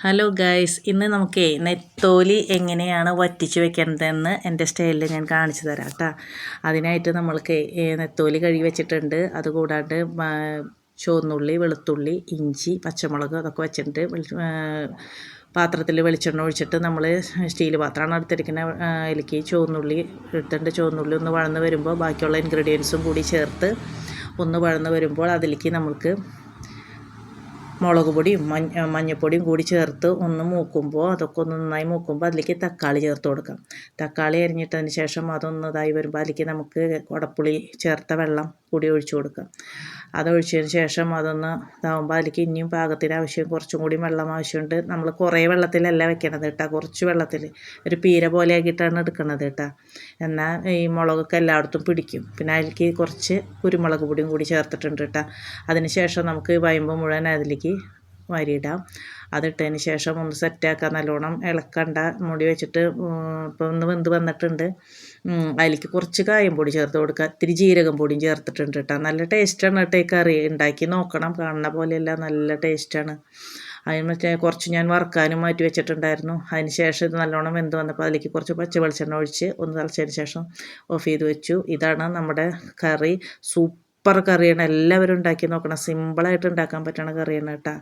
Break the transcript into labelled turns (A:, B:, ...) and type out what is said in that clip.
A: Hello guys, ഇന്ന് നമുക്ക് നെത്തോലി എങ്ങനെയാണ് വറ്റിച്ച് വെക്കേണ്ടതെന്ന് എൻ്റെ സ്റ്റൈലിൽ ഞാൻ കാണിച്ചു തരാം കേട്ടോ. അതിനായിട്ട് നമ്മൾക്ക് നെത്തോലി കഴുകി വെച്ചിട്ടുണ്ട്. അതുകൂടാണ്ട് ചുവന്നുള്ളി, വെളുത്തുള്ളി, ഇഞ്ചി, പച്ചമുളക് അതൊക്കെ വെച്ചിട്ട് പാത്രത്തിൽ വെളിച്ചെണ്ണ ഒഴിച്ചിട്ട് നമ്മൾ സ്റ്റീൽ പാത്രമാണ് എടുത്തിരിക്കുന്നത്. അതിലേക്ക് ചുവന്നുള്ളി ഇട്ടിട്ട് ചുവന്നുള്ളി ഒന്ന് വഴന്ന് വരുമ്പോൾ ബാക്കിയുള്ള ഇൻഗ്രീഡിയൻസും കൂടി ചേർത്ത് ഒന്ന് വഴന്ന് വരുമ്പോൾ അതിലേക്ക് നമുക്ക് മുളക് പൊടിയും മഞ്ഞൾപ്പൊടിയും കൂടി ചേർത്ത് ഒന്ന് മൂക്കുമ്പോൾ അതൊക്കെ ഒന്ന് നന്നായി മൂക്കുമ്പോൾ അതിലേക്ക് തക്കാളി ചേർത്ത് കൊടുക്കാം. തക്കാളി അരിഞ്ഞിട്ടതിന് ശേഷം അതൊന്ന് ഇതായി വരുമ്പോൾ അതിലേക്ക് നമുക്ക് കുടപ്പുളി ചേർത്ത വെള്ളം കൂടി ഒഴിച്ചു കൊടുക്കാം. അതൊഴിച്ചതിന് ശേഷം അതൊന്ന് ഇതാകുമ്പോൾ അതിലേക്ക് ഇനിയും പാകത്തിന് ആവശ്യം കുറച്ചും കൂടി വെള്ളം ആവശ്യമുണ്ട്. നമ്മൾ കുറേ വെള്ളത്തിലല്ല വെക്കണത് കേട്ടോ, കുറച്ച് വെള്ളത്തിൽ ഒരു പീര പോലെ ആക്കിയിട്ടാണ് എടുക്കുന്നത് കേട്ടോ. എന്നാൽ ഈ മുളകൊക്കെ എല്ലായിടത്തും പിടിക്കും. പിന്നെ അതിലേക്ക് കുറച്ച് കുരുമുളക് പൊടിയും കൂടി ചേർത്തിട്ടുണ്ട് കേട്ടോ. അതിന് ശേഷം നമുക്ക് വയമ്പ് മുഴുവൻ അതിലേക്ക് വരിയിടാം. അതിട്ടതിന് ശേഷം ഒന്ന് സെറ്റാക്കാൻ നല്ലോണം ഇളക്കണ്ട, മൂടി വെച്ചിട്ട് ഇപ്പോൾ ഒന്ന് വെന്ത് വന്നിട്ടുണ്ട്. അതിലേക്ക് കുറച്ച് കായം പൊടി ചേർത്ത് കൊടുക്കുക, ഇത്തിരി ജീരകം പൊടിയും ചേർത്തിട്ടുണ്ട് കേട്ടോ. നല്ല ടേസ്റ്റാണ് കേട്ടോ ഈ കറി, ഉണ്ടാക്കി നോക്കണം. കാണുന്ന പോലെയല്ല, നല്ല ടേസ്റ്റാണ്. അതിന് മറ്റേ കുറച്ച് ഞാൻ വറുക്കാനും മാറ്റി വെച്ചിട്ടുണ്ടായിരുന്നു. അതിന് ശേഷം ഇത് നല്ലോണം വെന്ത് വന്നപ്പോൾ അതിലേക്ക് കുറച്ച് പച്ച വെളിച്ചെണ്ണ ഒഴിച്ച് ഒന്ന് തിളച്ചതിന് ശേഷം ഓഫ് ചെയ്ത് വെച്ചു. ഇതാണ് നമ്മുടെ കറി. സൂപ്പർ കറിയാണ്, എല്ലാവരും ഉണ്ടാക്കി നോക്കണം. സിമ്പിളായിട്ട് ഉണ്ടാക്കാൻ പറ്റണ കറിയാണ് കേട്ടോ.